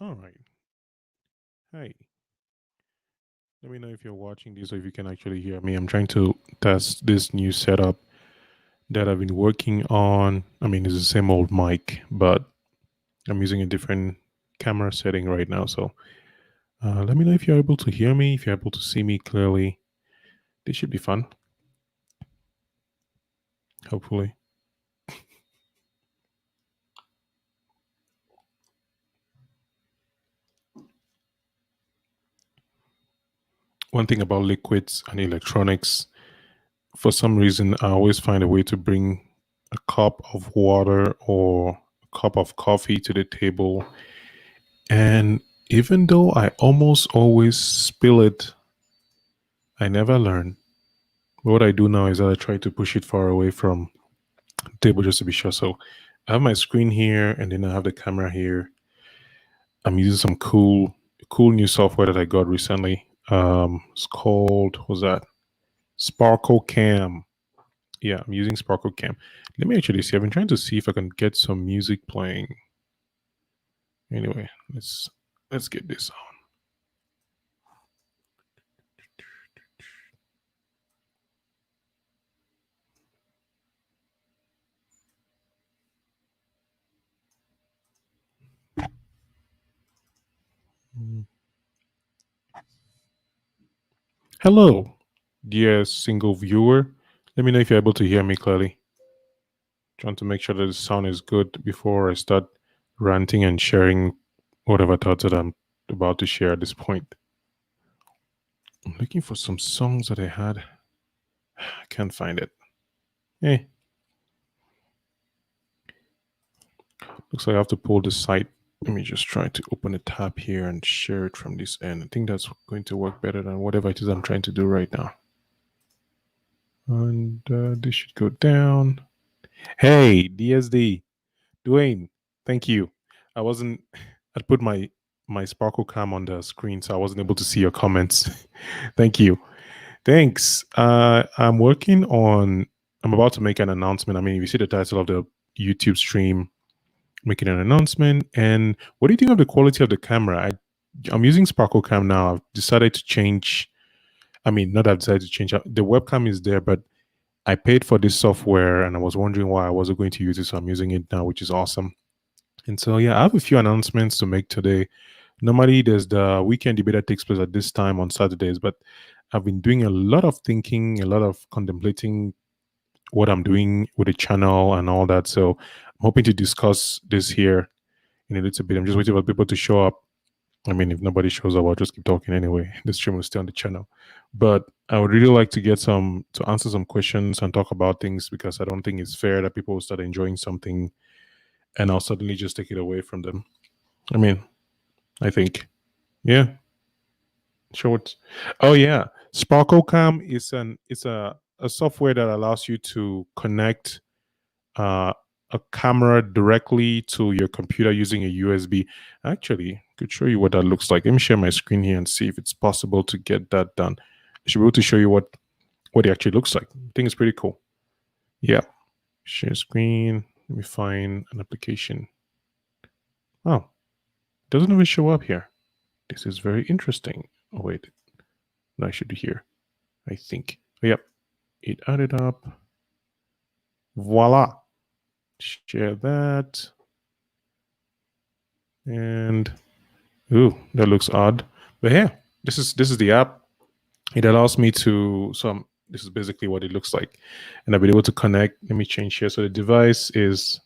All right. Hey, let me know if you're watching this or if you can actually hear me. I'm trying to test this new setup that I've been working on. I mean, it's the same old mic, but I'm using a different camera setting right now. So let me know if you're able to hear me, if you're able to see me clearly. This should be fun, hopefully. One thing about liquids and electronics, for some reason, I always find a way to bring a cup of water or a cup of coffee to the table. And even though I almost always spill it, I never learn. What I do now is that I try to push it far away from the table just to be sure. So I have my screen here and then I have the camera here. I'm using some cool new software that I got recently. It's called, what's that? Sparkle Cam. Yeah, I'm using Sparkle Cam. Let me actually see. I've been trying to see if I can get some music playing. Anyway, let's get this on. Mm. Hello, dear single viewer. Let me know if you're able to hear me clearly. Trying to make sure that the sound is good before I start ranting and sharing whatever thoughts that I'm about to share at this point. I'm looking for some songs that I had. I can't find it. Hey, looks like I have to pull the site. Let me just try to open a tab here and share it from this end. I think that's going to work better than whatever it is I'm trying to do right now. And this should go down. Hey, DSD, Dwayne, thank you. I wasn't. I put my Sparkle Cam on the screen, so I wasn't able to see your comments. Thank you. Thanks. I'm working on. I'm about to make an announcement. I mean, if you see the title of the YouTube stream, making an announcement. And what do you think of the quality of the camera? I'm using Sparkle Cam now. I've decided to change. I mean, not that I've decided to change. The webcam is there, but I paid for this software, and I was wondering why I wasn't going to use it. So I'm using it now, which is awesome. And so, yeah, I have a few announcements to make today. Normally, there's the weekend debate that takes place at this time on Saturdays, but I've been doing a lot of thinking, a lot of contemplating what I'm doing with the channel and all that. So I'm hoping to discuss this here in a little bit. I'm just waiting for people to show up. I mean, if nobody shows up, I'll just keep talking anyway. The stream will stay on the channel. But I would really like to get to answer some questions and talk about things because I don't think it's fair that people will start enjoying something and I'll suddenly just take it away from them. I mean, I think. Yeah. Sure. Oh yeah. SparkleCam is a software that allows you to connect uh, a camera directly to your computer using a USB. Actually, I could show you what that looks like. Let me share my screen here and see if it's possible to get that done. I should be able to show you what it actually looks like. I think it's pretty cool. Yeah. Share screen. Let me find an application. Oh, it doesn't even show up here. This is very interesting. Oh wait, no, I should be here. I think. Oh, yep, it added up. Voila. Share that. And ooh, that looks odd. But yeah, this is the app. It allows me to this is basically what it looks like. And I've been able to connect. Let me change here. So the device is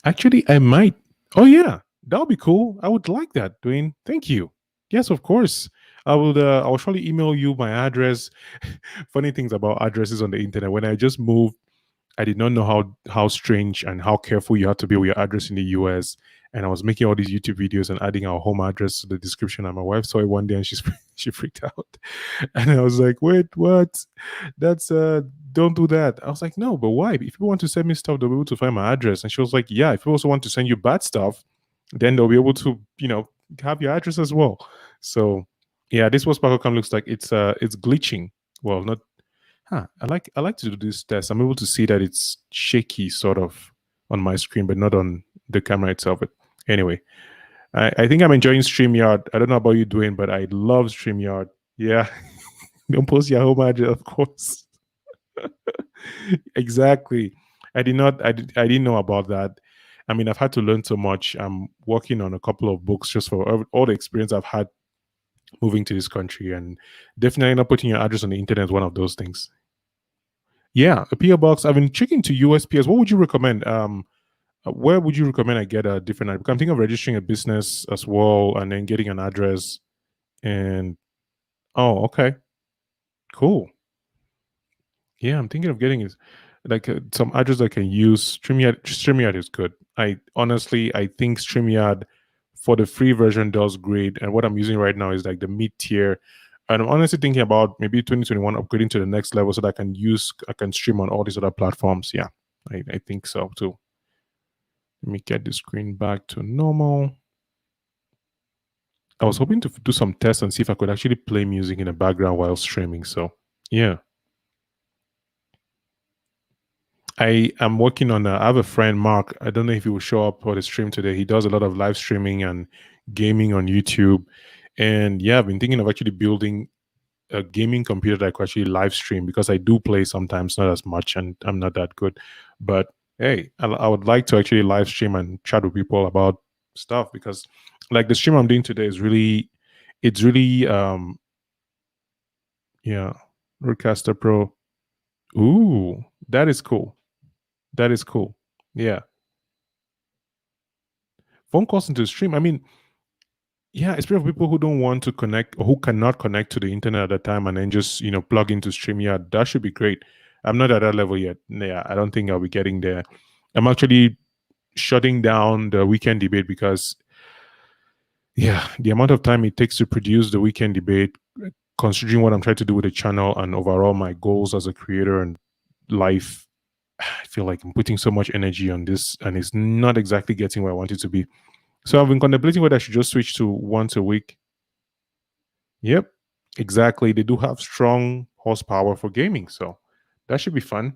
actually I might. Oh yeah, that'll be cool. I would like that, Dwayne. Thank you. Yes, of course. I'll surely email you my address. Funny things about addresses on the internet. When I just moved, I did not know how strange and how careful you have to be with your address in the US. And I was making all these YouTube videos and adding our home address to the description. And my wife saw it one day and she freaked out. And I was like, wait, what? That's don't do that. I was like, no, but why? If people want to send me stuff, they'll be able to find my address. And she was like, yeah, if people also want to send you bad stuff, then they'll be able to, have your address as well. So yeah, this is what SparkleCam looks like. It's glitching. Well, not I like to do this test. I'm able to see that it's shaky, sort of, on my screen, but not on the camera itself. But anyway, I think I'm enjoying StreamYard. I don't know about you, Dwayne, but I love StreamYard. Yeah. Don't post your home address, of course. Exactly. I didn't know about that. I mean, I've had to learn so much. I'm working on a couple of books just for all the experience I've had moving to this country, and definitely not putting your address on the internet is one of those things. Yeah, a PO box. I've been checking to USPS. What would you recommend? Where would you recommend I get a different address? I'm thinking of registering a business as well, and then getting an address. And oh, okay, cool. Yeah, I'm thinking of getting is like some address I can use. StreamYard is good. I think StreamYard for the free version does great. And what I'm using right now is like the mid tier. And I'm honestly thinking about maybe 2021 upgrading to the next level so that I can stream on all these other platforms. Yeah, I think so too. Let me get the screen back to normal. I was hoping to do some tests and see if I could actually play music in the background while streaming. So yeah. I am working on. I have a friend, Mark. I don't know if he will show up for the stream today. He does a lot of live streaming and gaming on YouTube. And yeah, I've been thinking of actually building a gaming computer that I could actually live stream because I do play sometimes, not as much, and I'm not that good. But hey, I would like to actually live stream and chat with people about stuff because, like, the stream I'm doing today is really, it's really, yeah, Rodecaster Pro. Ooh, that is cool. That is cool. Yeah. Phone calls into the stream. I mean, yeah, especially for people who don't want to connect or who cannot connect to the internet at that time and then just, plug into StreamYard. That should be great. I'm not at that level yet. Yeah, I don't think I'll be getting there. I'm actually shutting down the weekend debate because, yeah, the amount of time it takes to produce the weekend debate, considering what I'm trying to do with the channel and overall my goals as a creator and life, I feel like I'm putting so much energy on this and it's not exactly getting where I want it to be. So I've been contemplating whether I should just switch to once a week. Yep, exactly. They do have strong horsepower for gaming, so that should be fun.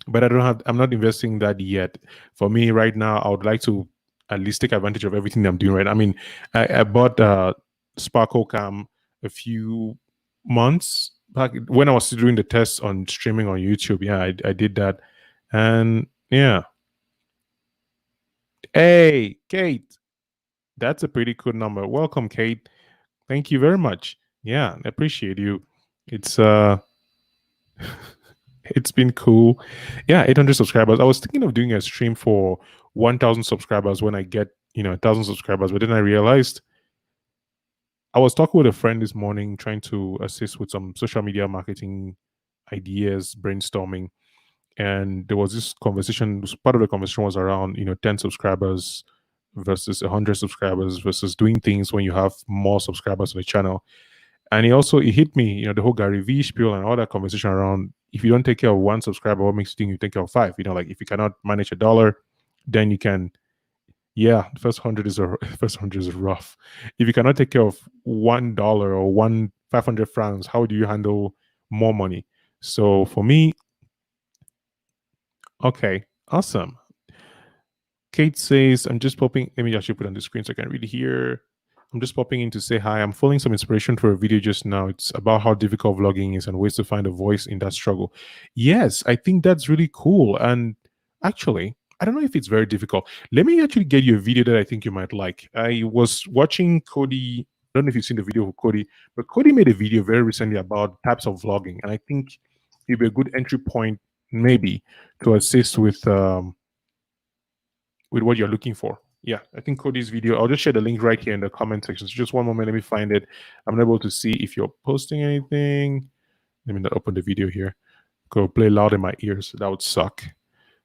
But I'm not investing that yet. For me, right now, I would like to at least take advantage of everything I'm doing right. I mean, I bought Sparkle Cam a few months back when I was doing the tests on streaming on YouTube. Yeah, I did that. And yeah. Hey, Kate, that's a pretty cool number. Welcome, Kate. Thank you very much. Yeah, I appreciate you. It's it's been cool. Yeah, 800 subscribers. I was thinking of doing a stream for 1,000 subscribers when I get, 1,000 subscribers, but then I realized I was talking with a friend this morning trying to assist with some social media marketing ideas, brainstorming, and there was this conversation. Part of the conversation was around, 10 subscribers versus 100 subscribers versus doing things when you have more subscribers on the channel. And he hit me, the whole Gary V spiel and all that conversation around if you don't take care of one subscriber, what makes you think you take care of five? Like if you cannot manage $1, then you can. Yeah, the first 100 is first 100 is rough. If you cannot take care of $1 or 500 francs, how do you handle more money? So for me, okay, awesome. Kate says, I'm just popping. Let me actually put on the screen so I can read here. I'm just popping in to say hi. I'm following some inspiration for a video just now. It's about how difficult vlogging is and ways to find a voice in that struggle. Yes, I think that's really cool. And actually, I don't know if it's very difficult. Let me actually get you a video that I think you might like. I was watching Cody. I don't know if you've seen the video of Cody, but Cody made a video very recently about types of vlogging. And I think it'd be a good entry point, maybe, to assist with what you're looking for. Yeah, I think Cody's video, I'll just share the link right here in the comment section. So just one moment, let me find it. I'm not able to see if you're posting anything. Let me not open the video here. Go play loud in my ears. That would suck.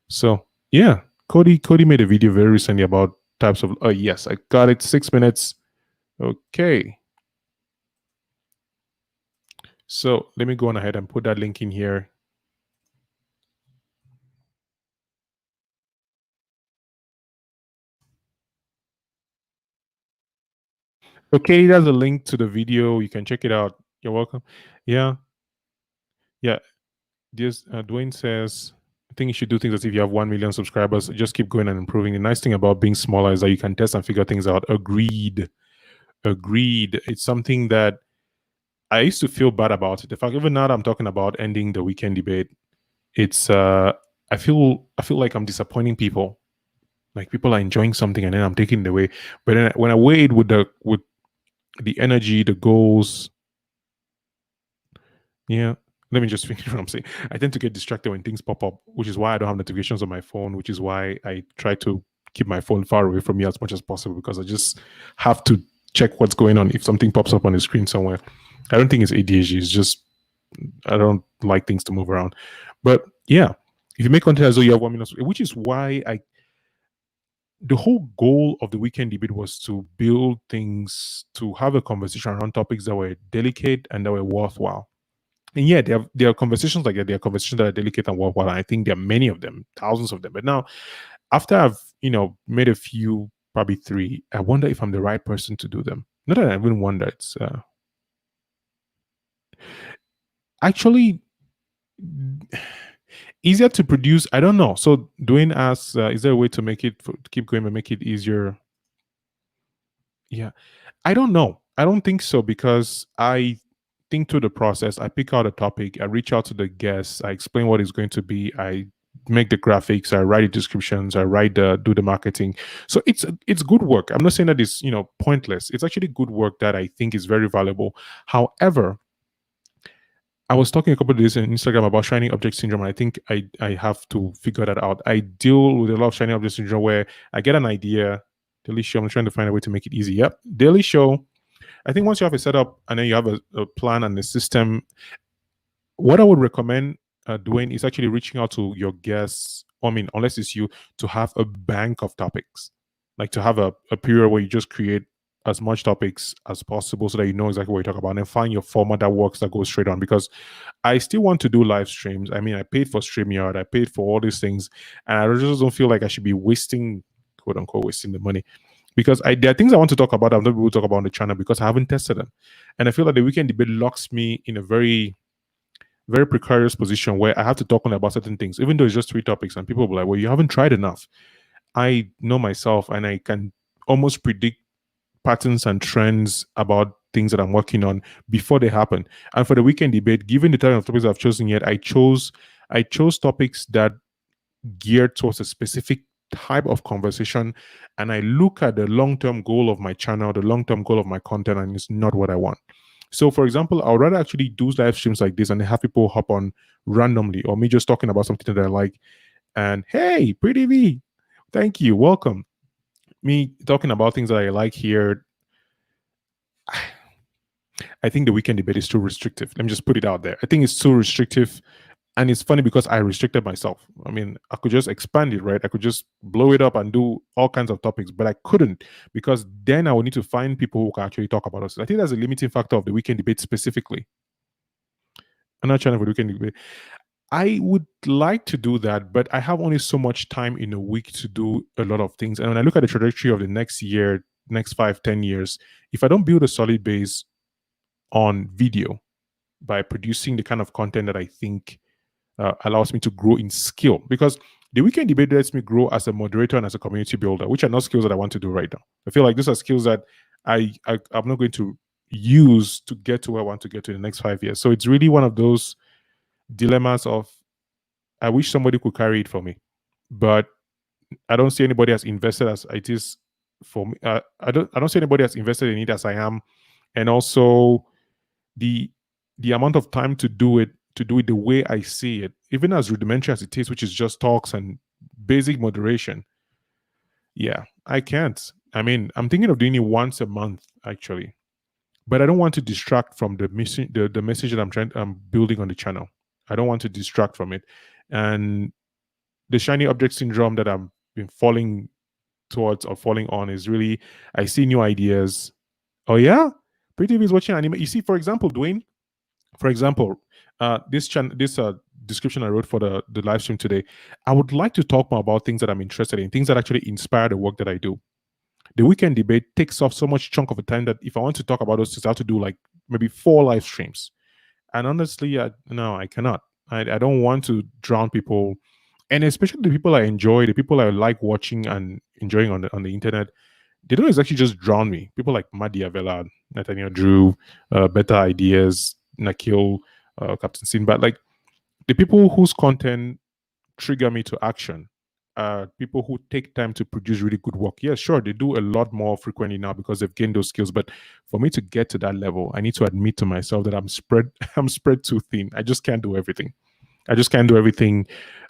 So yeah, Cody made a video very recently about types of, oh yes, I got it, 6 minutes. Okay. So let me go on ahead and put that link in here. Okay, there's a link to the video. You can check it out. You're welcome. Yeah. Yeah. This Dwayne says I think you should do things as if you have 1 million subscribers. Just keep going and improving. The nice thing about being smaller is that you can test and figure things out. Agreed. Agreed. It's something that I used to feel bad about it. In fact, even now that I'm talking about ending the weekend debate, it's I feel like I'm disappointing people. Like people are enjoying something and then I'm taking it away. But then when I weigh it with the energy, the goals, yeah. Let me just finish what I'm saying. I tend to get distracted when things pop up, which is why I don't have notifications on my phone, which is why I try to keep my phone far away from me as much as possible because I just have to check what's going on if something pops up on the screen somewhere. I don't think it's ADHD. It's just I don't like things to move around. But yeah, if you make content as though you have 1 minute, which is why the whole goal of the weekend debate was to build things, to have a conversation around topics that were delicate and that were worthwhile. And yeah, there are conversations like that. There are conversations that are delicate and worthwhile. And I think there are many of them, thousands of them. But now, after I've made a few, probably three, I wonder if I'm the right person to do them. Not that I even wonder. It's actually easier to produce. I don't know. So Dwayne asks, is there a way to make it to keep going and make it easier? Yeah, I don't know. I don't think so because I think through the process. I pick out a topic, I reach out to the guests, I explain what it's going to be, I make the graphics, I write the descriptions, I do the marketing. So it's good work. I'm not saying that it's pointless. It's actually good work that I think is very valuable. However, I was talking a couple of days on Instagram about shiny object syndrome, and I think I have to figure that out. I deal with a lot of shiny object syndrome where I get an idea, daily show. I'm trying to find a way to make it easy. Yep, daily show. I think once you have a setup and then you have a plan and a system, what I would recommend doing is actually reaching out to your guests. I mean, unless it's you, to have a bank of topics, like to have a period where you just create as much topics as possible so that you know exactly what you talk about, and then find your format that works, that goes straight on. Because I still want to do live streams. I mean, I paid for StreamYard, I paid for all these things, and I just don't feel like I should be wasting, quote unquote, wasting the money. Because there are things I want to talk about I'm not able to talk about on the channel because I haven't tested them. And I feel like the weekend debate locks me in a very, very precarious position where I have to talk only about certain things, even though it's just three topics, and people will be like, well, you haven't tried enough. I know myself and I can almost predict patterns and trends about things that I'm working on before they happen. And for the weekend debate, given the type of topics I've chosen yet, I chose topics that geared towards a specific type of conversation, and I look at the long-term goal of my channel, the long-term goal of my content, and it's not what I want. So for example, I would rather actually do live streams like this and have people hop on randomly, or me just talking about something that I like. And hey, Pretty V, thank you, welcome. Me talking about things that I like here. I think the weekend debate is too restrictive. Let me just put it out there. I think it's too restrictive. And it's funny because I restricted myself. I mean, I could just expand it, right? I could just blow it up and do all kinds of topics, but I couldn't because then I would need to find people who can actually talk about us. I think that's a limiting factor of the weekend debate specifically. I'm not trying for the weekend debate. I would like to do that, but I have only so much time in a week to do a lot of things. And when I look at the trajectory of the next year, next 5-10 years, if I don't build a solid base on video by producing the kind of content that I think allows me to grow in skill, because the weekend debate lets me grow as a moderator and as a community builder, which are not skills that I want to do right now. I feel like these are skills that I'm not going to use to get to where I want to get to in the next 5 years. So it's really one of those dilemmas of I wish somebody could carry it for me, but I don't see anybody as invested as it is for me. I don't see anybody as invested in it as I am, and also the amount of time to do it the way I see it, even as rudimentary as it is, which is just talks and basic moderation. Yeah, I can't. I mean, I'm thinking of doing it once a month actually, but I don't want to distract from the message that I'm building on the channel. I don't want to distract from it, and the shiny object syndrome that I've been falling towards or falling on is really I see new ideas. Oh yeah, Pretty TV is watching anime. You see, for example, Dwayne. For example, this description I wrote for the live stream today, I would like to talk more about things that I'm interested in, things that actually inspire the work that I do. The weekend debate takes off so much chunk of the time that if I want to talk about those things, I have to do like maybe 4 live streams. And honestly, no, I cannot. I don't want to drown people. And especially the people I enjoy, the people I like watching and enjoying on the internet, they don't exactly just drown me. People like Madi Avella, Nathaniel Drew, Better Ideas, Nakil, Captain Sinbad, like the people whose content trigger me to action. People who take time to produce really good work. Yeah, sure, they do a lot more frequently now because they've gained those skills. But for me to get to that level, I need to admit to myself that I'm spread. I'm spread too thin. I just can't do everything. I just can't do everything.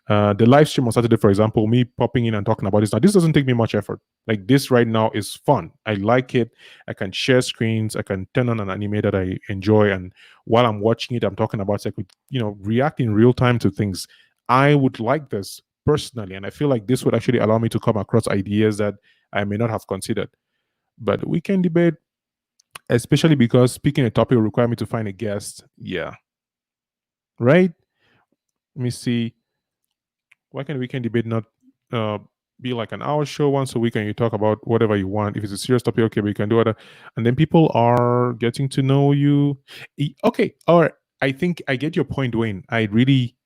The live stream on Saturday, for example, me popping in and talking about this. Now, this doesn't take me much effort. Like this right now is fun. I like it. I can share screens. I can turn on an anime that I enjoy, and while I'm watching it, I'm talking about it. I could, react in real time to things. I would like this personally, and I feel like this would actually allow me to come across ideas that I may not have considered. But we can debate, especially because speaking a topic will require me to find a guest. Yeah, right. Let me see. Why can weekend debate not uh, be like an hour show once a week and you talk about whatever you want? If it's a serious topic, okay, we can do it. And then people are getting to know you. Okay, all right. I think I get your point, Dwayne. I really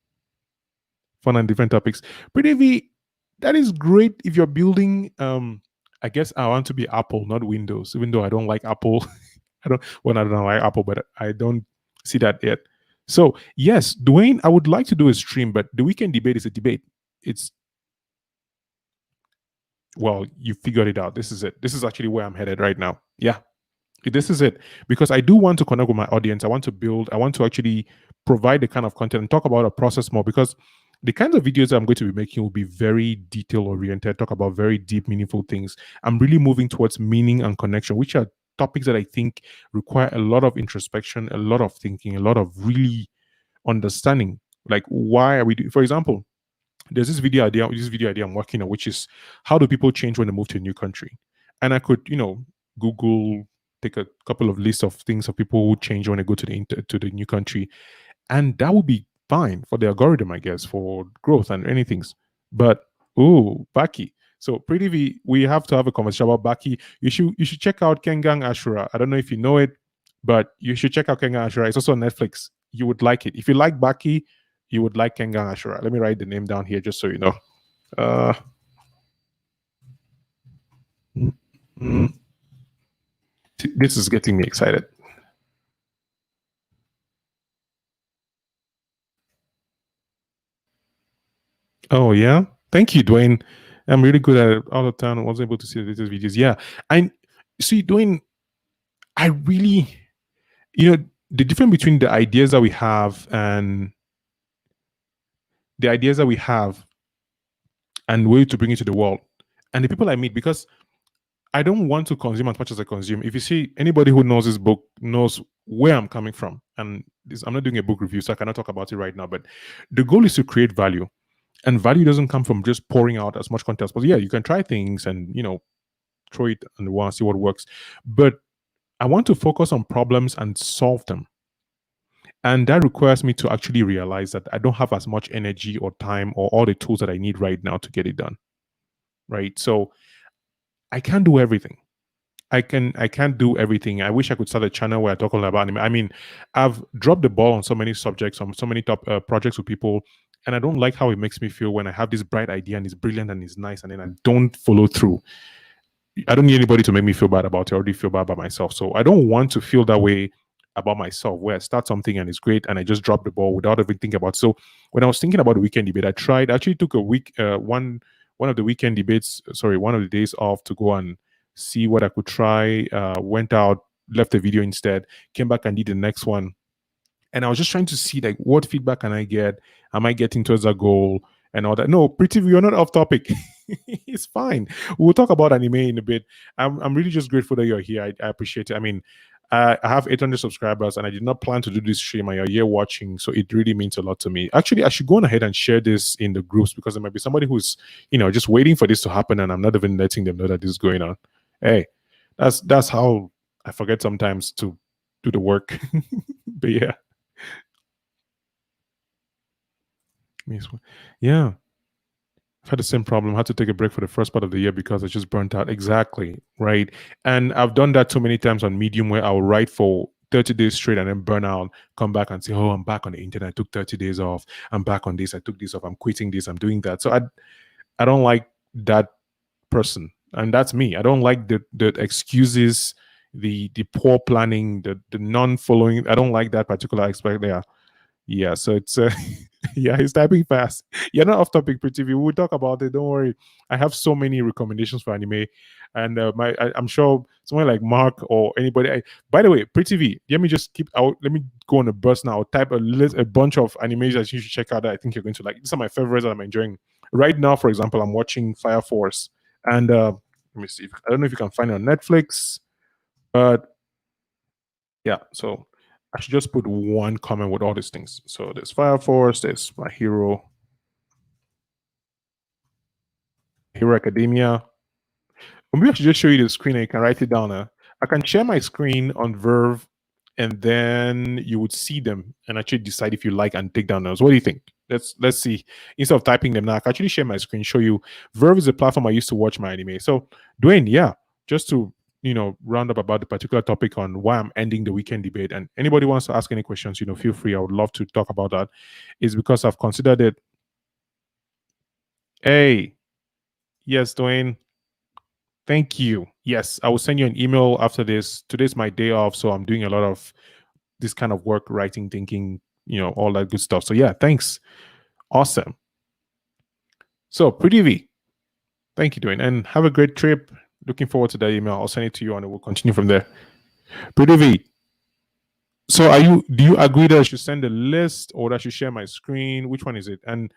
fun on different topics. Pretty V, that is great if you're building. I guess I want to be Apple, not Windows, even though I don't like Apple. I don't like Apple, but I don't see that yet. So yes, Dwayne, I would like to do a stream, but the weekend debate is a debate. It's well, you figured it out. This is it. This is actually where I'm headed right now. Yeah, this is it. Because I do want to connect with my audience. I want to build, I want to actually provide the kind of content and talk about a process more, because the kinds of videos that I'm going to be making will be very detail oriented, talk about very deep, meaningful things. I'm really moving towards meaning and connection, which are topics that I think require a lot of introspection, a lot of thinking, a lot of really understanding. Like, why are we doing, for example, there's this video idea I'm working on, which is how do people change when they move to a new country? And I could, Google, take a couple of lists of things of people who change when they go to the new country, and that would be fine for the algorithm, I guess, for growth and anything. But Baki. So Pretty V, we have to have a conversation about Baki. You should check out Kengang Ashura. I don't know if you know it, but you should check out Kengang Ashura. It's also on Netflix. You would like it. If you like Baki, you would like Kengang Ashura. Let me write the name down here just so you know. Uh, this is getting me excited. Oh yeah, thank you, Dwayne. I'm really good at it all the time. I wasn't able to see the latest videos. Yeah, I see, Dwayne. I really, the difference between the ideas that we have and the ideas that we have and way to bring it to the world, and the people I meet, because I don't want to consume as much as I consume. If you see anybody who knows this book knows where I'm coming from, and I'm not doing a book review, so I cannot talk about it right now. But the goal is to create value, and value doesn't come from just pouring out as much content as possible. Yeah, you can try things and throw it on the wall, see what works, but I want to focus on problems and solve them. And that requires me to actually realize that I don't have as much energy or time or all the tools that I need right now to get it done. Right. So I can't do everything. I can't do everything. I wish I could start a channel where I talk all about anime. I mean, I've dropped the ball on so many subjects, on so many top projects with people, and I don't like how it makes me feel when I have this bright idea and it's brilliant and it's nice, and then I don't follow through. I don't need anybody to make me feel bad about it. I already feel bad about myself. So I don't want to feel that way about myself, where I start something and it's great and I just drop the ball without even thinking about it. So when I was thinking about the weekend debate, I actually took a week, one of the weekend debates, sorry, one of the days off to go and see what I could try. Went out, left the video instead, came back and did the next one. And I was just trying to see, like, what feedback can I get? Am I getting towards a goal and all that? No, Pretty, you're not off topic. It's fine. We'll talk about anime in a bit. I'm really just grateful that you're here. I appreciate it. I mean, I have 800 subscribers, and I did not plan to do this stream, and you're here watching, so it really means a lot to me. Actually, I should go on ahead and share this in the groups, because there might be somebody who's, just waiting for this to happen, and I'm not even letting them know that this is going on. Hey, that's how I forget sometimes to do the work. But yeah. Yeah. I've had the same problem. I had to take a break for the first part of the year because I just burnt out. Exactly. Right. And I've done that too many times on Medium, where I'll write for 30 days straight and then burn out, come back and say, oh, I'm back on the internet. I took 30 days off. I'm back on this. I took this off. I'm quitting this. I'm doing that. So I don't like that person. And that's me. I don't like the excuses, the poor planning, the non-following. I don't like that particular aspect there. Yeah, so it's yeah, he's typing fast. You're not off topic, Pretty V. We'll talk about it. Don't worry. I have so many recommendations for anime, and I'm sure someone like Mark or anybody. By the way, Pretty V, let me just keep out. Let me go on a burst now. I'll type a bunch of animes that you should check out that I think you're going to like. These are my favorites that I'm enjoying right now. For example, I'm watching Fire Force, and let me see. I don't know if you can find it on Netflix, but yeah. So I should just put one comment with all these things. So there's Fire Force, there's My Hero Academia. Maybe I should just show you the screen and you can write it down. I can share my screen on Verve and then you would see them and actually decide if you like and take down those. What do you think? Let's see. Instead of typing them now, I can actually share my screen, show you. Verve is a platform I used to watch my anime. So Dwayne, yeah, just to round up about the particular topic on why I'm ending the weekend debate. And anybody wants to ask any questions, feel free. I would love to talk about that. Is because I've considered it. Hey, yes, Dwayne. Thank you. Yes, I will send you an email after this. Today's my day off, so I'm doing a lot of this kind of work, writing, thinking, all that good stuff. So yeah, thanks. Awesome. So Pretty V, thank you, Dwayne, and have a great trip. Looking forward to that email. I'll send it to you, and we'll continue from there. Pretty V. So do you agree that I should send a list or that I should share my screen? Which one is it? And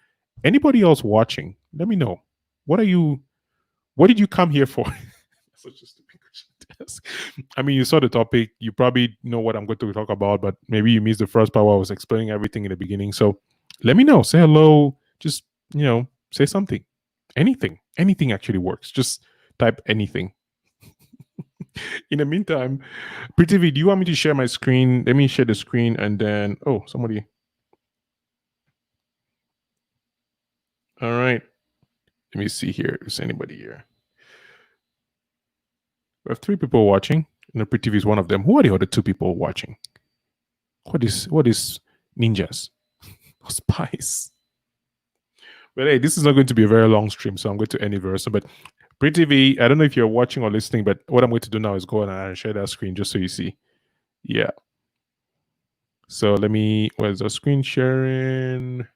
anybody else watching, let me know. What did you come here for? Such a stupid question to ask. I mean, you saw the topic. You probably know what I'm going to talk about, but maybe you missed the first part where I was explaining everything in the beginning. So let me know. Say hello. Just, say something. Anything actually works. Just type anything. In the meantime, Pretty V, do you want me to share my screen? Let me share the screen and then, somebody. All right. Let me see here. Is anybody here? We have 3 people watching. And Pretty V is one of them. Who are the other 2 people watching? What is ninjas? Spies? But hey, this is not going to be a very long stream, so I'm going to end it very soon. But Pretty V, I don't know if you're watching or listening, but what I'm going to do now is go on and share that screen just so you see. Yeah. So where's the screen sharing?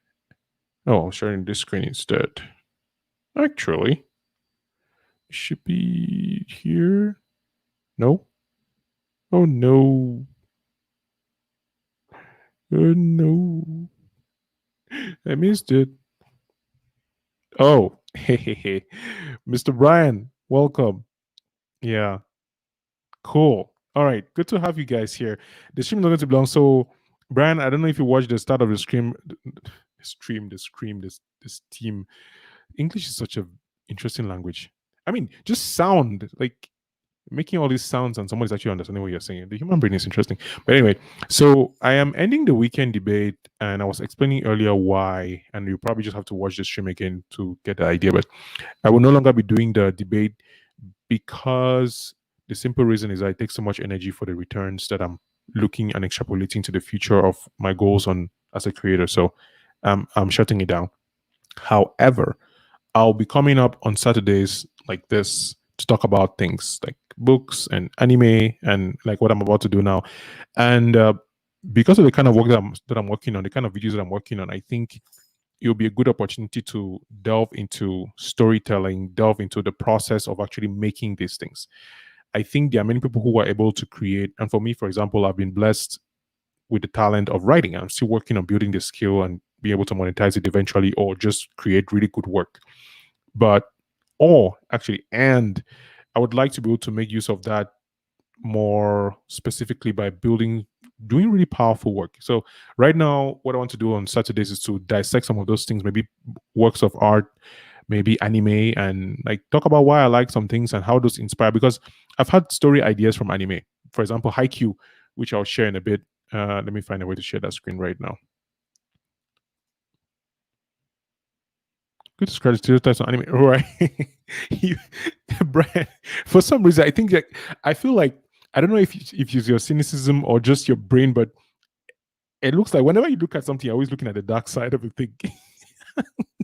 Oh, I'm sharing this screen instead. Actually, it should be here. No? Oh, no. Oh, no. I missed it. Oh, hey, Mr. Brian, welcome. Yeah, cool. All right, good to have you guys here. The stream is not going to be long. So, Brian, I don't know if you watched the start of the stream. This team. English is such a interesting language. I mean, just sound like making all these sounds and somebody's actually understanding what you're saying. The human brain is interesting. But anyway, so I am ending the weekend debate, and I was explaining earlier why, and you probably just have to watch the stream again to get the idea. But I will no longer be doing the debate because the simple reason is I take so much energy for the returns that I'm looking and extrapolating to the future of my goals on as a creator. So I'm shutting it down. However, I'll be coming up on Saturdays like this to talk about things like books and anime and like what I'm about to do now. And because of the kind of work that I'm working on, the kind of videos that I'm working on, I think it'll be a good opportunity to delve into storytelling, delve into the process of actually making these things. I think there are many people who are able to create. And for me, for example, I've been blessed with the talent of writing. I'm still working on building the skill and be able to monetize it eventually or just create really good work. And I would like to be able to make use of that more specifically by doing really powerful work. So right now, what I want to do on Saturdays is to dissect some of those things, maybe works of art, maybe anime, and like talk about why I like some things and how those inspire. Because I've had story ideas from anime. For example, Haikyuu, which I'll share in a bit. Let me find a way to share that screen right now. Good stereotypes on anime, right? Brian, for some reason, I feel like I don't know if it's your cynicism or just your brain, but it looks like whenever you look at something, you're always looking at the dark side of the thing.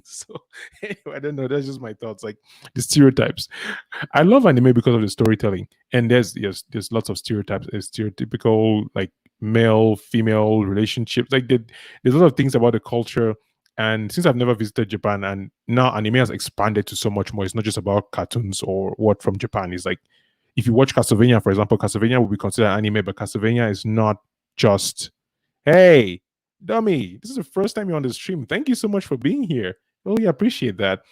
So anyway, I don't know. That's just my thoughts. Like the stereotypes. I love anime because of the storytelling, and there's lots of stereotypes, stereotypical like male female relationships. Like there's a lot of things about the culture. And since I've never visited Japan, and now anime has expanded to so much more. It's not just about cartoons or what from Japan. It's like if you watch Castlevania, for example, Castlevania will be considered anime, but Castlevania is not just hey, dummy, this is the first time you're on the stream. Thank you so much for being here. Really appreciate that.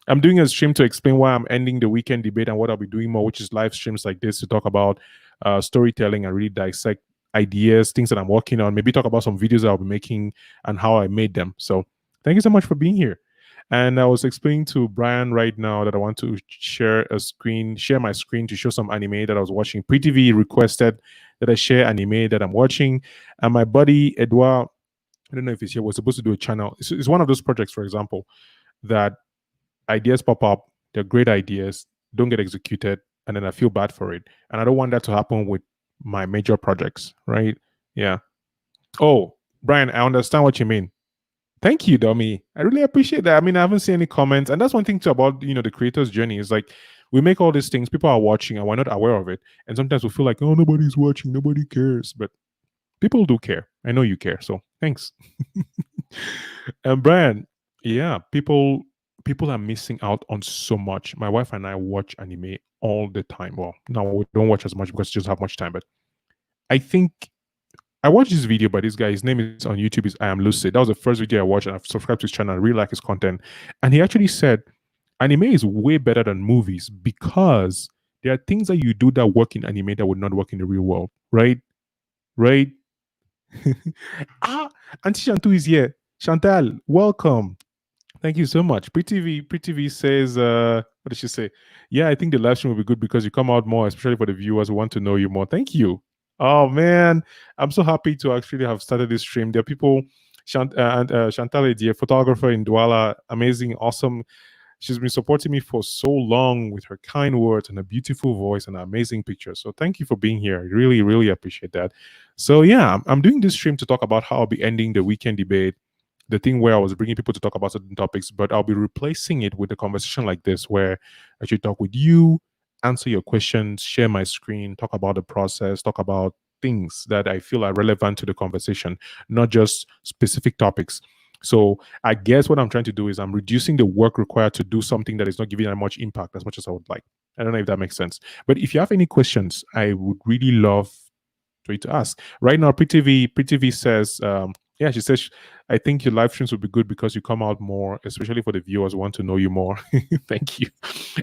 I'm doing a stream to explain why I'm ending the weekend debate and what I'll be doing more, which is live streams like this to talk about storytelling and really dissect ideas, things that I'm working on, maybe talk about some videos I'll be making and how I made them. So thank you so much for being here. And I was explaining to Brian right now that I want to share my screen to show some anime that I was watching. PreTV requested that I share anime that I'm watching. And my buddy Edouard, I don't know if he's here, was supposed to do a channel. It's one of those projects, for example, that ideas pop up, they're great ideas, don't get executed, and then I feel bad for it. And I don't want that to happen with my major projects, right? Yeah. Oh, Brian, I understand what you mean. Thank you, dummy. I really appreciate that. I mean, I haven't seen any comments, and that's one thing too about the creator's journey is like we make all these things, people are watching, and we're not aware of it, and sometimes we feel like, oh, nobody's watching, nobody cares, but people do care. I know you care, so thanks. And Brian, yeah, people are missing out on so much. My wife and I watch anime all the time. Well, no, we don't watch as much because we just have much time, but I think I watched this video by this guy. His name is on YouTube is I Am Lucid. That was the first video I watched, and I've subscribed to his channel. I really like his content. And he actually said anime is way better than movies because there are things that you do that work in anime that would not work in the real world. Right? Right? Auntie Chantu is here. Chantal, welcome. Thank you so much. PreTV says, what did she say? Yeah, I think the live stream will be good because you come out more, especially for the viewers who want to know you more. Thank you. Oh man, I'm so happy to actually have started this stream. There are people, Chantal, a photographer in Douala, amazing, awesome. She's been supporting me for so long with her kind words and a beautiful voice and amazing pictures. So thank you for being here. I really, really appreciate that. So yeah, I'm doing this stream to talk about how I'll be ending the weekend debate, the thing where I was bringing people to talk about certain topics, but I'll be replacing it with a conversation like this where I should talk with you, answer your questions, share my screen, talk about the process, talk about things that I feel are relevant to the conversation, not just specific topics. So I guess what I'm trying to do is I'm reducing the work required to do something that is not giving that much impact as much as I would like. I don't know if that makes sense. But if you have any questions, I would really love for you to ask. Right now, PreTV says, yeah, she says, I think your live streams would be good because you come out more, especially for the viewers who want to know you more. Thank you.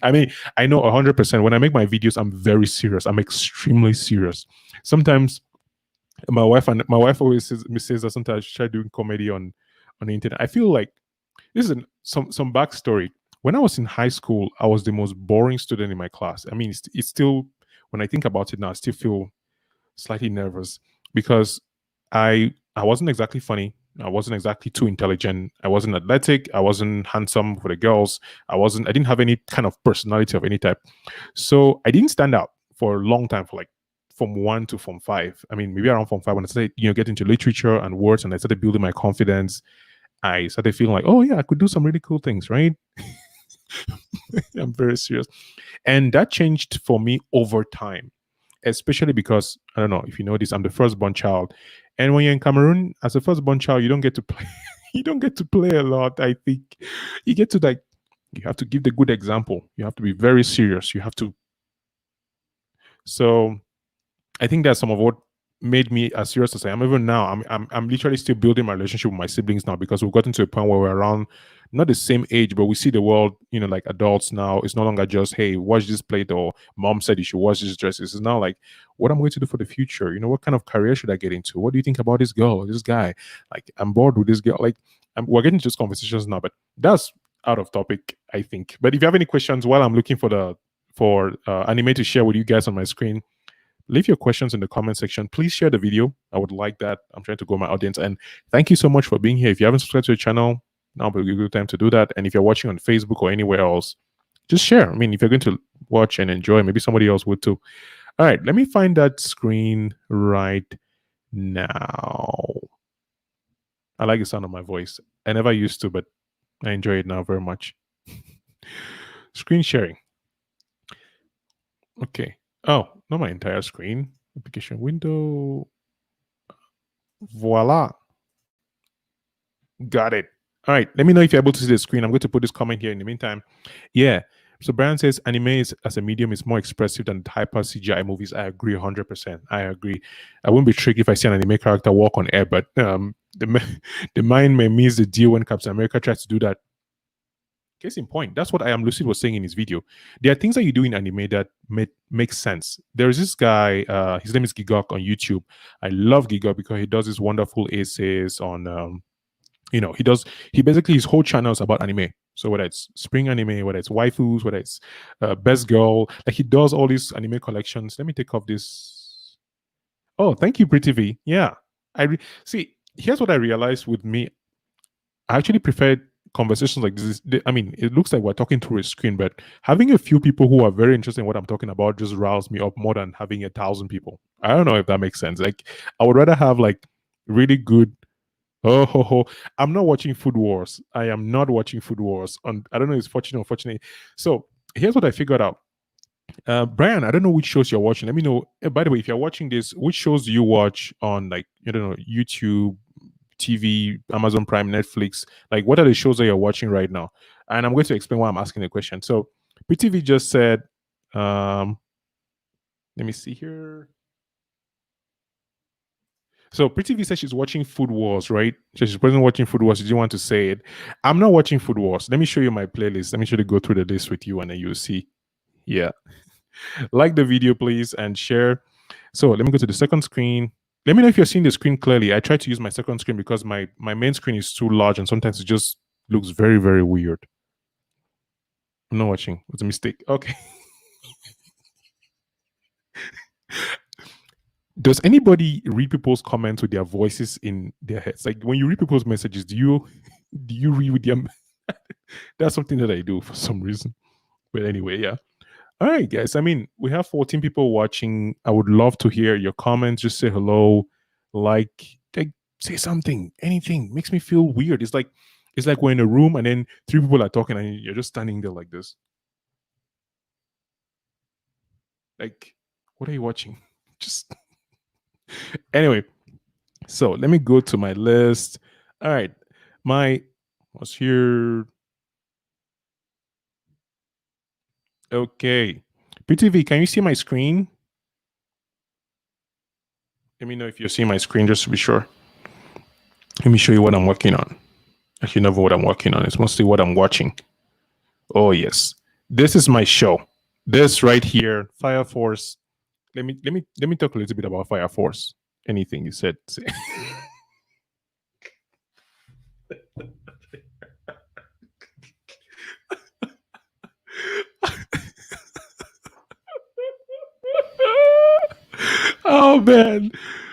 I mean, I know 100%. When I make my videos, I'm very serious. I'm extremely serious. Sometimes my wife always says that sometimes I should try doing comedy on the internet. I feel like this is some backstory. When I was in high school, I was the most boring student in my class. I mean, it's still, when I think about it now, I still feel slightly nervous because I wasn't exactly funny. I wasn't exactly too intelligent. I wasn't athletic. I wasn't handsome for the girls. I didn't have any kind of personality of any type. So I didn't stand out for a long time, for like Form 1 to Form 5. I mean, maybe around Form 5 when I started, get into literature and words and I started building my confidence, I started feeling like, oh yeah, I could do some really cool things, right? I'm very serious. And that changed for me over time, especially because, I don't know if you know this, I'm the firstborn child. And when you're in Cameroon, as a firstborn child, you don't get to play. You don't get to play a lot, I think. You get to you have to give the good example. You have to be very serious. You have to. So I think that's some of what made me as serious as I am. Even now, I'm literally still building my relationship with my siblings now because we've gotten to a point where we're around not the same age, but we see the world, like adults now. It's no longer just, hey, watch this plate, or mom said you should watch this dress. It's now like, what I'm going to do for the future. What kind of career should I get into? What do you think about this girl or this guy? Like, I'm bored with this girl. Like, we're getting to those conversations now, but that's out of topic, I think. But if you have any questions while I'm looking for anime to share with you guys on my screen, leave your questions in the comment section. Please share the video. I would like that. I'm trying to grow my audience. And thank you so much for being here. If you haven't subscribed to the channel, now will be a good time to do that. And if you're watching on Facebook or anywhere else, just share. I mean, if you're going to watch and enjoy, maybe somebody else would too. All right, let me find that screen right now. I like the sound of my voice. I never used to, but I enjoy it now very much. Screen sharing. Okay. Oh, not my entire screen. Application window. Voila. Got it. All right. Let me know if you're able to see the screen. I'm going to put this comment here in the meantime. Yeah. So Brian says anime is, as a medium is more expressive than hyper CGI movies. I agree 100%. I agree. I wouldn't be tricked if I see an anime character walk on air, but the mind may miss the deal when Captain America tries to do that. Case in point, that's what I am Lucid was saying in his video. There are things that you do in anime that makes sense. There's this guy, his name is Gigok on YouTube. I love Gigok because he does these wonderful essays on he basically his whole channel is about anime. So whether it's spring anime, whether it's waifus, whether it's best girl, like he does all these anime collections. Let me take off this. Oh, thank you, Pretty V. Yeah, see. Here's what I realized with me. I actually prefer conversations like this. I mean, it looks like we're talking through a screen, but having a few people who are very interested in what I'm talking about just riles me up more than having 1,000 people. I don't know if that makes sense. Like, I would rather have like really good. Oh, ho, ho. I'm not watching Food Wars. I am not watching Food Wars. I don't know if it's fortunate or unfortunate. So here's what I figured out. Brian, I don't know which shows you're watching. Let me know. By the way, if you're watching this, which shows do you watch on like, I don't know, YouTube, TV, Amazon Prime, Netflix? Like, what are the shows that you're watching right now? And I'm going to explain why I'm asking the question. So PTV just said, let me see here. So Pretty V says she's watching Food Wars, right? So she's present watching Food Wars. She didn't want to say it. I'm not watching Food Wars. Let me show you my playlist. Let me show you go through the list with you and then you'll see. Yeah. Like the video, please, and share. So let me go to the second screen. Let me know if you're seeing the screen clearly. I try to use my second screen because my main screen is too large and sometimes it just looks very, very weird. I'm not watching. It's a mistake. Okay. Does anybody read people's comments with their voices in their heads? Like when you read people's messages, do you read with them? That's something that I do for some reason. But anyway, yeah. All right, guys. I mean, we have 14 people watching. I would love to hear your comments. Just say hello, like say something, anything. Makes me feel weird. It's like we're in a room and then three people are talking and you're just standing there like this. Like, what are you watching? Just anyway. So let me go to my list. All right, my was here. Okay, PTV, can you see my screen? Let me know if you're seeing my screen just to be sure. Let me show you what I'm working on. Actually, never what I'm working on. It's mostly what I'm watching. Oh yes, this is my show. This right here, Fire Force. Let me talk a little bit about Fire Force. Anything you said. Oh man.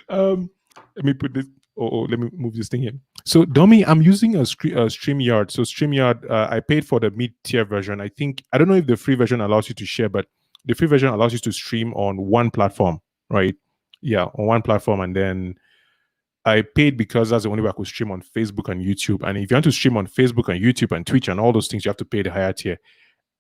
Let me put this. Let me move this thing here. So, Domi, I'm using a StreamYard. So, StreamYard, I paid for the mid-tier version. I don't know if the free version allows you to share, but the free version allows you to stream on one platform, right? Yeah, on one platform. And then I paid because that's the only way I could stream on Facebook and YouTube. And if you want to stream on Facebook and YouTube and Twitch and all those things, you have to pay the higher tier.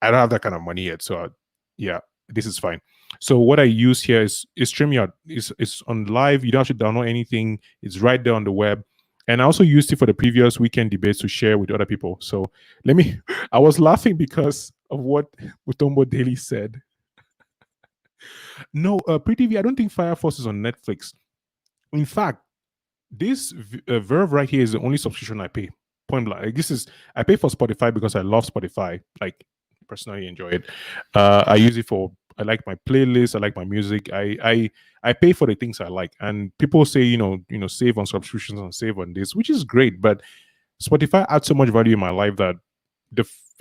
I don't have that kind of money yet. So, yeah, this is fine. So what I use here is StreamYard. It's on live. You don't have to download anything. It's right there on the web. And I also used it for the previous weekend debates to share with other people. So I was laughing because of what Mutombo Daily said. No, Pretty V, I don't think Fire Force is on Netflix. In fact, this Verve right here is the only subscription I pay. Point blank. Like, I pay for Spotify because I love Spotify. Like, personally enjoy it. I use it for I like my playlist. I like my music. I pay for the things I like. And people say save on subscriptions and save on this, which is great. But Spotify adds so much value in my life that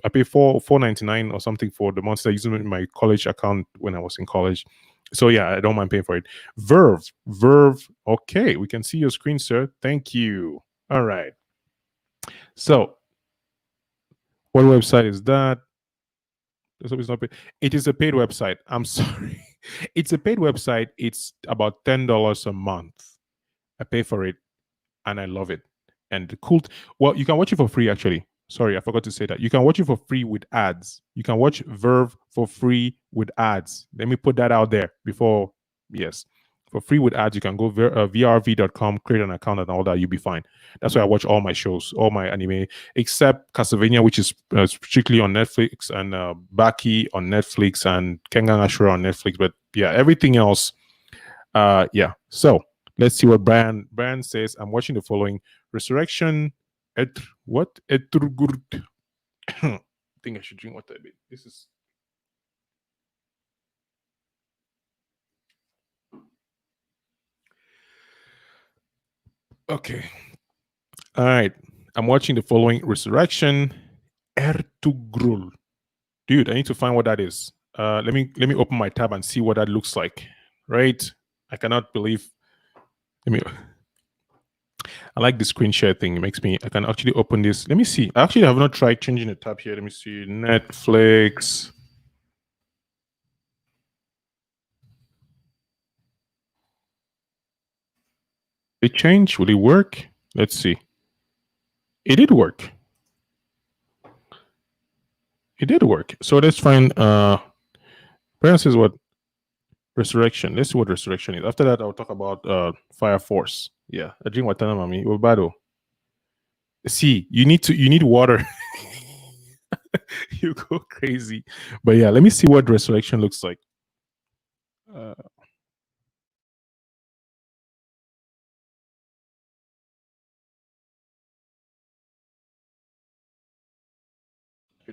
I pay $4.99 or something for the months I use in my college account when I was in college. So yeah, I don't mind paying for it. Verve. Okay, we can see your screen, sir. Thank you. All right. So, what website is that? It is a paid website. I'm sorry. It's a paid website. It's about $10 a month. I pay for it and I love it. And the cool, well, you can watch it for free actually. Sorry, I forgot to say that. You can watch it for free with ads. You can watch Verve for free with ads. Let me put that out there before, yes. For free with ads, you can go vrv.com, create an account and all that. You'll be fine. That's why I watch all my shows, all my anime, except Castlevania, which is strictly on Netflix, and Baki on Netflix, and Kengan Ashura on Netflix. But yeah, everything else, yeah. So let's see what Brian says. I'm watching the following: Resurrection. What? Etrugurt. I think I should drink water a bit. This is. Okay. All right. I'm watching the following: Resurrection. Ertugrul. Dude, I need to find what that is. Let me open my tab and see what that looks like. Right? I cannot believe. Let me. I like the screen share thing. It makes me. I can actually open this. Let me see. I actually have not tried changing the tab here. Let me see. Netflix. It changed. Will it work? Let's see. It did work. It did work. So let's find. Parents is what resurrection. Let's see what resurrection is. After that, I'll talk about Fire Force. Yeah, I drink water, mommy. Obado. See, you need water. You go crazy. But yeah, let me see what resurrection looks like. Okay,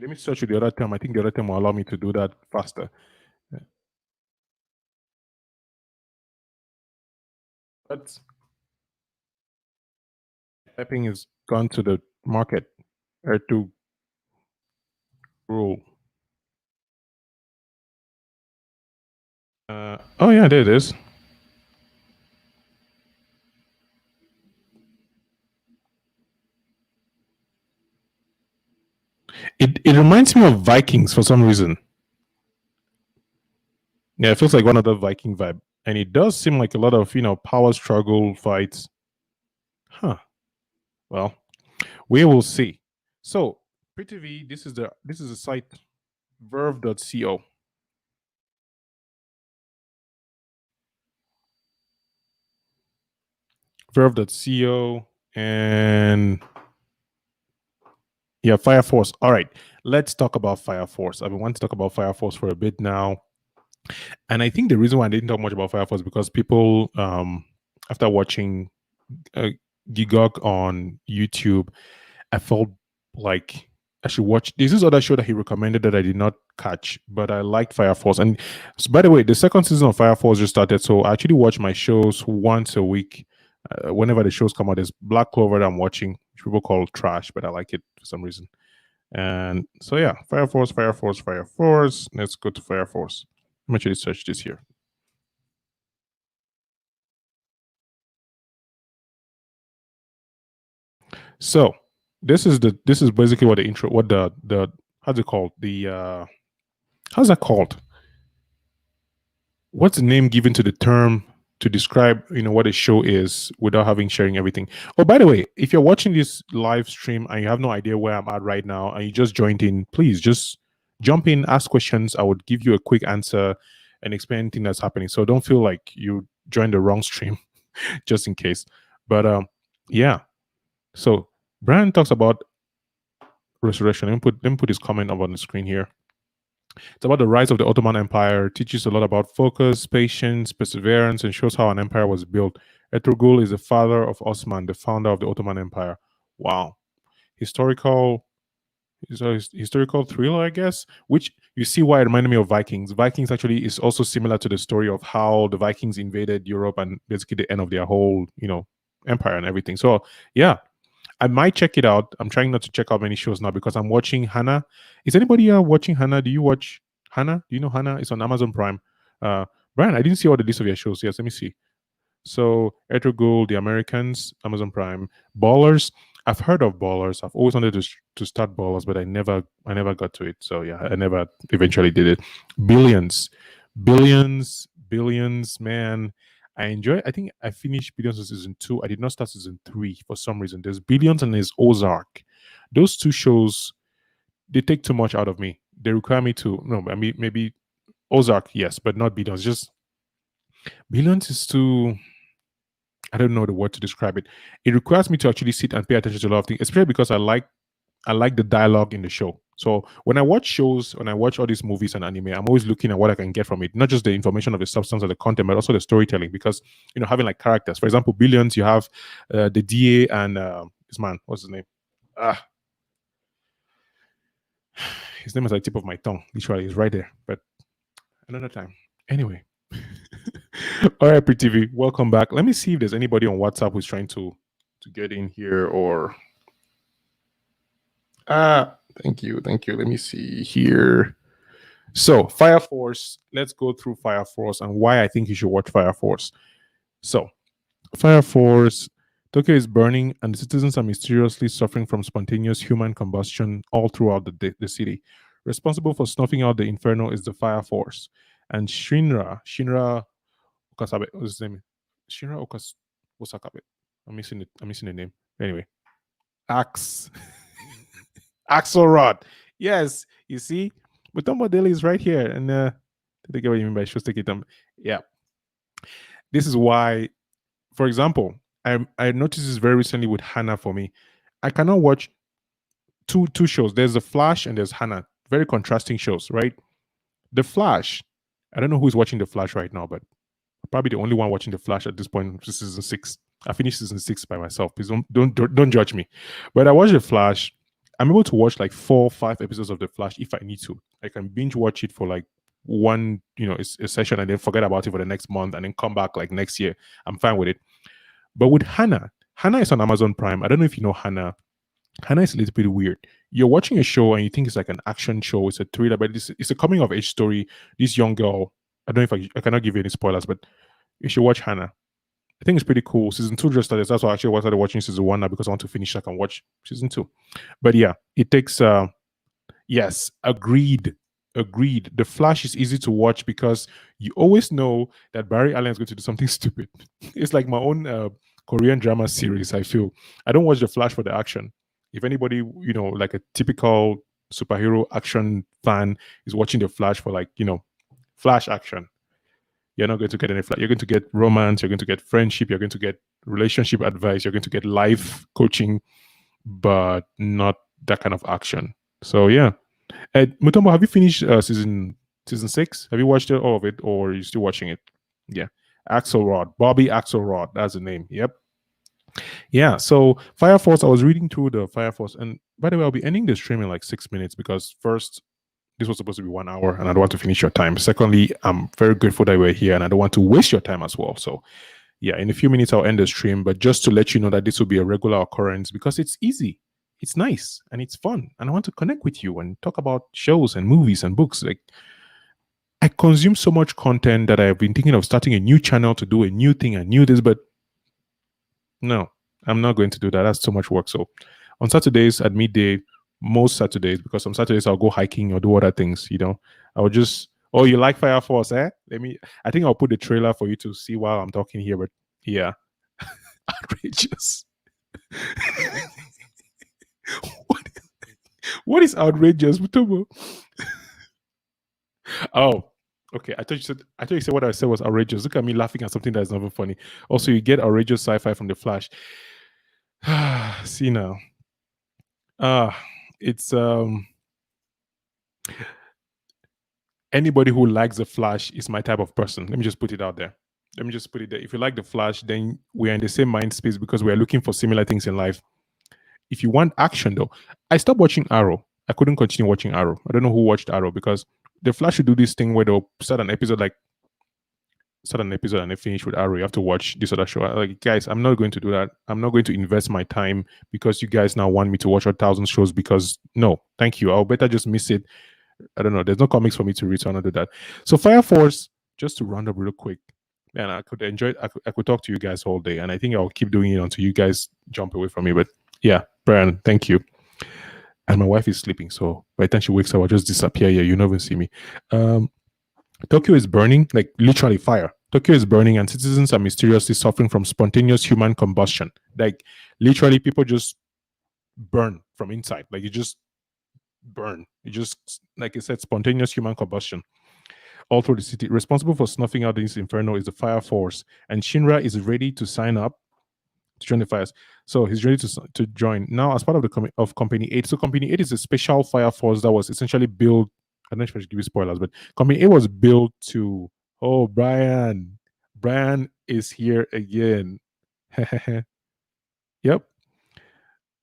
let me search with the other term. I think the other term will allow me to do that faster. But typing is gone to the market. Where to rule. Oh yeah, there it is. It reminds me of Vikings for some reason. Yeah, it feels like one of the Viking vibe, and it does seem like a lot of power struggle fights. Huh. Well, we will see. So, PTV, this is the site verve.co. Verve.co and yeah, Fire Force. All right, let's talk about Fire Force. I've been wanting to talk about Fire Force for a bit now. And I think the reason why I didn't talk much about Fire Force is because people, after watching Gigok on YouTube, I felt like I should watch. There's this other show that he recommended that I did not catch, but I liked Fire Force. And so, by the way, the second season of Fire Force just started, so I actually watch my shows once a week. Whenever the shows come out, there's Black Clover that I'm watching, which people call trash, but I like it for some reason. And so yeah, Fire Force, Fire Force, Fire Force. Let's go to Fire Force. Let me actually search this here. So this is basically what the intro, what the how's it called? How's that called? What's the name given to the term to describe what a show is without having sharing everything? Oh, by the way, if you're watching this live stream and you have no idea where I'm at right now and you just joined in, please just jump in, ask questions. I would give you a quick answer and explain anything that's happening. So don't feel like you joined the wrong stream, just in case. But yeah. So Brian talks about resurrection. Let me put his comment up on the screen here. It's about the rise of the Ottoman Empire, teaches a lot about focus, patience, perseverance, and shows how an empire was built. Ertugrul is the father of Osman, the founder of the Ottoman Empire. Wow. Historical historical thriller, I guess, which you see why it reminded me of Vikings. Vikings actually is also similar to the story of how the Vikings invaded Europe and basically the end of their whole, empire and everything. So yeah, I might check it out. I'm trying not to check out many shows now because I'm watching Hanna. Is anybody watching Hanna? Do you watch Hanna? Do you know Hanna? It's on Amazon Prime. Brian, I didn't see all the list of your shows. Yes, let me see. So Ertugrul, The Americans, Amazon Prime, Ballers. I've heard of Ballers. I've always wanted to start Ballers, but I never got to it. So yeah, I never eventually did it. Billions, man. I think I finished Billions in season 2. I did not start season 3 for some reason. There's Billions and there's Ozark. Those two shows, they take too much out of me. They require me to, no, I mean, maybe Ozark, yes, but not Billions. Just Billions is too, I don't know the word to describe it. It requires me to actually sit and pay attention to a lot of things, especially because I like the dialogue in the show. So when I watch shows, when I watch all these movies and anime, I'm always looking at what I can get from it, not just the information of the substance of the content, but also the storytelling. Because having like characters, for example, Billions, you have the DA and this man, what's his name? His name is at the tip of my tongue. Literally, he's right there. But another time. Anyway. All right, PTV, welcome back. Let me see if there's anybody on WhatsApp who's trying to get in here or. Thank you. Let me see here. So, Fire Force. Let's go through Fire Force and why I think you should watch Fire Force. So, Fire Force. Tokyo is burning and the citizens are mysteriously suffering from spontaneous human combustion all throughout the city. Responsible for snuffing out the inferno is the Fire Force. And Shinra Okasabe, what's his name? Shinra Osakabe. I'm missing the name. Anyway. Axelrod. Yes, you see, Mutombo Daily is right here. And they get what you mean by Shostakitam. Yeah. This is why, for example, I noticed this very recently with Hanna for me. I cannot watch two shows. There's The Flash and there's Hanna. Very contrasting shows, right? The Flash, I don't know who's watching The Flash right now, but I'm probably the only one watching The Flash at this point. This is season 6. I finished season 6 by myself. Please don't judge me. But I watched The Flash. I'm able to watch like 4 or 5 episodes of The Flash if I need to. I can binge watch it for like one, a session and then forget about it for the next month and then come back like next year. I'm fine with it. But with Hanna is on Amazon Prime. I don't know if you know Hanna. Hanna is a little bit weird. You're watching a show and you think it's like an action show. It's a thriller, but it's a coming of age story. This young girl, I don't know if I cannot give you any spoilers, but you should watch Hanna. I think it's pretty cool. Season 2 just started. That's why I actually started watching season 1 now because I want to finish so I can watch season 2. But yeah, it takes yes, agreed. The Flash is easy to watch because you always know that Barry Allen is going to do something stupid. It's like my own Korean drama series, I feel. I don't watch The Flash for the action. If anybody, like a typical superhero action fan is watching The Flash for like, Flash action, you're not going to get any Flash. You're going to get romance, you're going to get friendship, you're going to get relationship advice, you're going to get life coaching, but not that kind of action. So yeah. Mutombo, have you finished season 6? Have you watched all of it, or are you still watching it? Yeah. Axelrod. Bobby Axelrod. That's the name. Yep. Yeah. So Fire Force, I was reading through the Fire Force. And by the way, I'll be ending the stream in like 6 minutes because first, this was supposed to be 1 hour and I don't want to finish your time. Secondly, I'm very grateful that we're here and I don't want to waste your time as well. So yeah, in a few minutes, I'll end the stream. But just to let you know that this will be a regular occurrence because it's easy. It's nice and it's fun. And I want to connect with you and talk about shows and movies and books. Like, I consume so much content that I've been thinking of starting a new channel to do a new thing and new this, but no, I'm not going to do that. That's too much work. So on Saturdays at midday, most Saturdays, because some Saturdays I'll go hiking or do other things, I'll just, oh, you like Fire Force, eh? I think I'll put the trailer for you to see while I'm talking here, but yeah. Outrageous. What is outrageous? Oh, okay. I thought you said what I said was outrageous. Look at me laughing at something that's not even funny. Also, you get outrageous sci-fi from The Flash. See now. It's anybody who likes The Flash is my type of person. Let me just put it out there. If you like The Flash, then we're in the same mind space because we're looking for similar things in life. If you want action, though, I stopped watching Arrow. I couldn't continue watching Arrow. I don't know who watched Arrow because The Flash should do this thing where they'll start an episode and they finish with Arrow. You have to watch this other show. Like, guys, I'm not going to do that. I'm not going to invest my time because you guys now want me to watch 1,000 shows because no, thank you. I'll better just miss it. I don't know. There's no comics for me to read, so I'm not do that. So Fire Force, just to round up real quick, and I could enjoy it. I could talk to you guys all day, and I think I'll keep doing it until you guys jump away from me. But yeah, Brian, thank you. And my wife is sleeping, so by the time she wakes up, I'll just disappear here. You never see me. Tokyo is burning, like literally fire. Tokyo is burning, and citizens are mysteriously suffering from spontaneous human combustion. Like literally, people just burn from inside. Like you just burn. You just, like I said, spontaneous human combustion all through the city. Responsible for snuffing out this inferno is the fire force, and Shinra is ready to sign up to join the fires. So he's ready to join now as part of the of Company 8. So Company 8 is a special fire force that was essentially built. I don't know if I should give you spoilers, but Company 8 was built to. Oh, Brian is here again. Yep,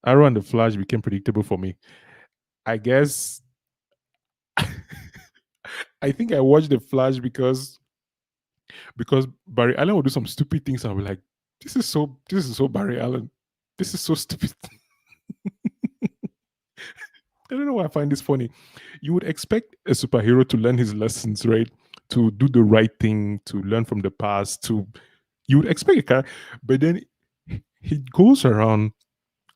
Arrow and the Flash became predictable for me. I guess I think I watched the Flash because Barry Allen would do some stupid things. And I'll be like, this is so Barry Allen. This is so stupid. I don't know why I find this funny. You would expect a superhero to learn his lessons, right? To do the right thing, to learn from the past, to you would expect a character, but then he goes around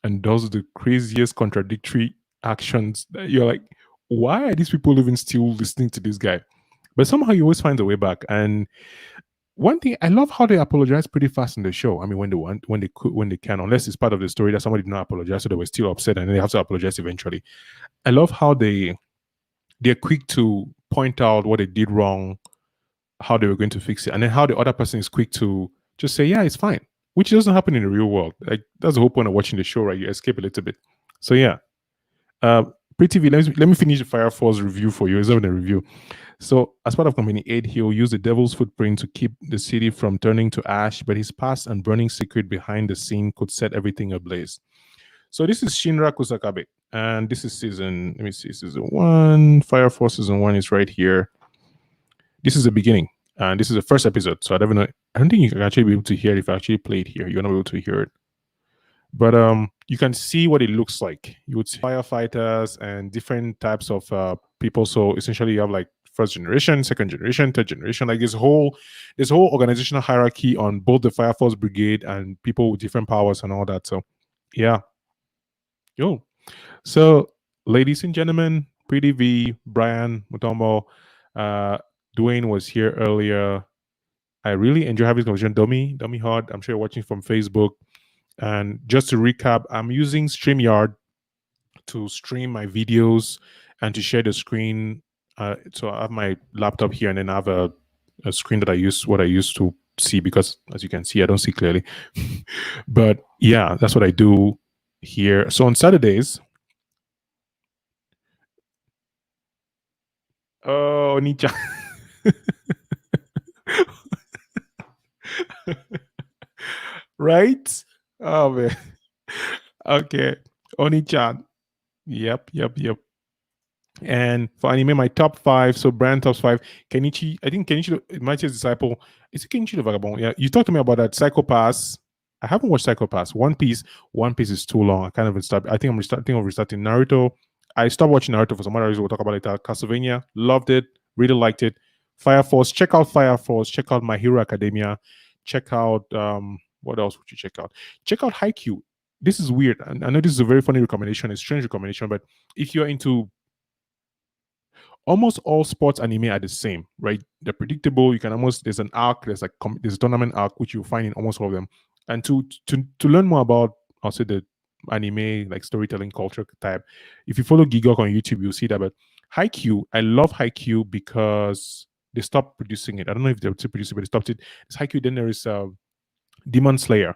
and does the craziest contradictory actions that you're like, why are these people even still listening to this guy? But somehow he always finds a way back. And one thing I love how they apologize pretty fast in the show. I mean, when they want, when they could, when they can, unless it's part of the story that somebody did not apologize, so they were still upset and they have to apologize eventually. I love how they're quick to point out what they did wrong, how they were going to fix it, and then how the other person is quick to just say, "Yeah, it's fine," which doesn't happen in the real world. Like that's the whole point of watching the show, right? You escape a little bit. So yeah, uh, Pretty V, let me finish the Fire Force review for you. It's not a review. So, as part of Company 8, he'll use the devil's footprint to keep the city from turning to ash, but his past and burning secret behind the scene could set everything ablaze. So, this is Shinra Kusakabe, and this is let me see, season 1. Fire Force season 1 is right here. This is the beginning, and this is the first episode. So, I don't think you can actually be able to hear it if I actually play it here. You're not able to hear it. But you can see what it looks like. You would see firefighters and different types of people. So essentially, you have like first generation, second generation, third generation. Like this whole organizational hierarchy on both the Fire Force Brigade and people with different powers and all that. So yeah, yo. So ladies and gentlemen, Pretty V, Brian Mutombo, uh, Dwayne was here earlier. I really enjoy having this conversation. Dummy Hard. I'm sure you're watching from Facebook. And just to recap, I'm using StreamYard to stream my videos and to share the screen. So I have my laptop here, and then I have a screen that I use to see, because as you can see, I don't see clearly. But yeah, that's what I do here. So on Saturdays, oh, Nicha. Right? Oh man. Okay. Oni-chan. Yep. And for anime, my top 5. So brand top 5. Kenichi, I think Kenichi, Mightiest Disciple. Is it Kenichi the Vagabond? Yeah, you talked to me about that. Psycho Pass. I haven't watched Psycho Pass. One Piece is too long. I kind of start. I think I'm restarting Naruto. I stopped watching Naruto for some other reason. We'll talk about it later. Castlevania, loved it, really liked it. Fire Force, check out Fire Force. Check out My Hero Academia. Check out what else would you check out? Check out Haikyuu. This is weird. I know this is a very funny recommendation, a strange recommendation, but if you're into almost all sports anime are the same, right? They're predictable. You can almost there's an arc, there's a tournament arc which you'll find in almost all of them. And to learn more about, I'll say, the anime like storytelling culture type, if you follow Gigok on YouTube, you'll see that. But Haikyuu, I love Haikyuu because they stopped producing it. I don't know if they were still producing, but they stopped it. It's Haikyuu. Then there is Demon Slayer.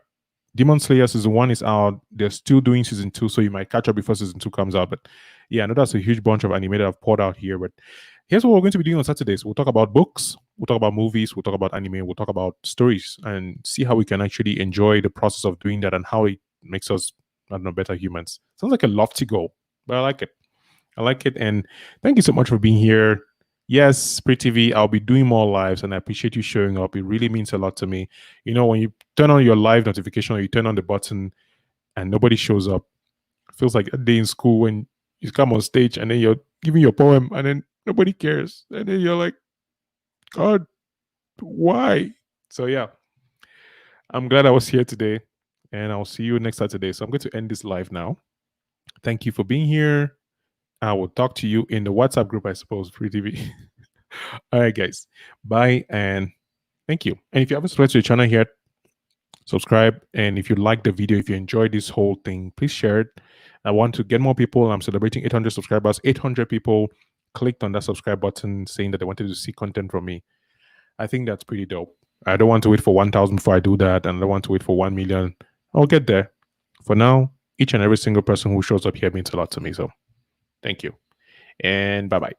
Demon Slayer season 1 is out. They're still doing season 2, so you might catch up before season 2 comes out. But yeah, I know that's a huge bunch of anime that I've poured out here. But here's what we're going to be doing on Saturdays. We'll talk about books, we'll talk about movies, we'll talk about anime, we'll talk about stories, and see how we can actually enjoy the process of doing that and how it makes us, I don't know, better humans. Sounds like a lofty goal, but I like it. I like it. And thank you so much for being here. Yes, Pretty V, I'll be doing more lives, and I appreciate you showing up. It really means a lot to me. You know, when you turn on your live notification or you turn on the button and nobody shows up, it feels like a day in school when you come on stage and then you're giving your poem and then nobody cares. And then you're like, God, why? So yeah, I'm glad I was here today, and I'll see you next Saturday. So I'm going to end this live now. Thank you for being here. I will talk to you in the WhatsApp group, I suppose, Free TV. All right, guys. Bye and thank you. And if you haven't subscribed to the channel yet, subscribe. And if you like the video, if you enjoyed this whole thing, please share it. I want to get more people. I'm celebrating 800 subscribers. 800 people clicked on that subscribe button saying that they wanted to see content from me. I think that's pretty dope. I don't want to wait for 1,000 before I do that, and I don't want to wait for 1 million. I'll get there. For now, each and every single person who shows up here means a lot to me. So thank you. And bye-bye.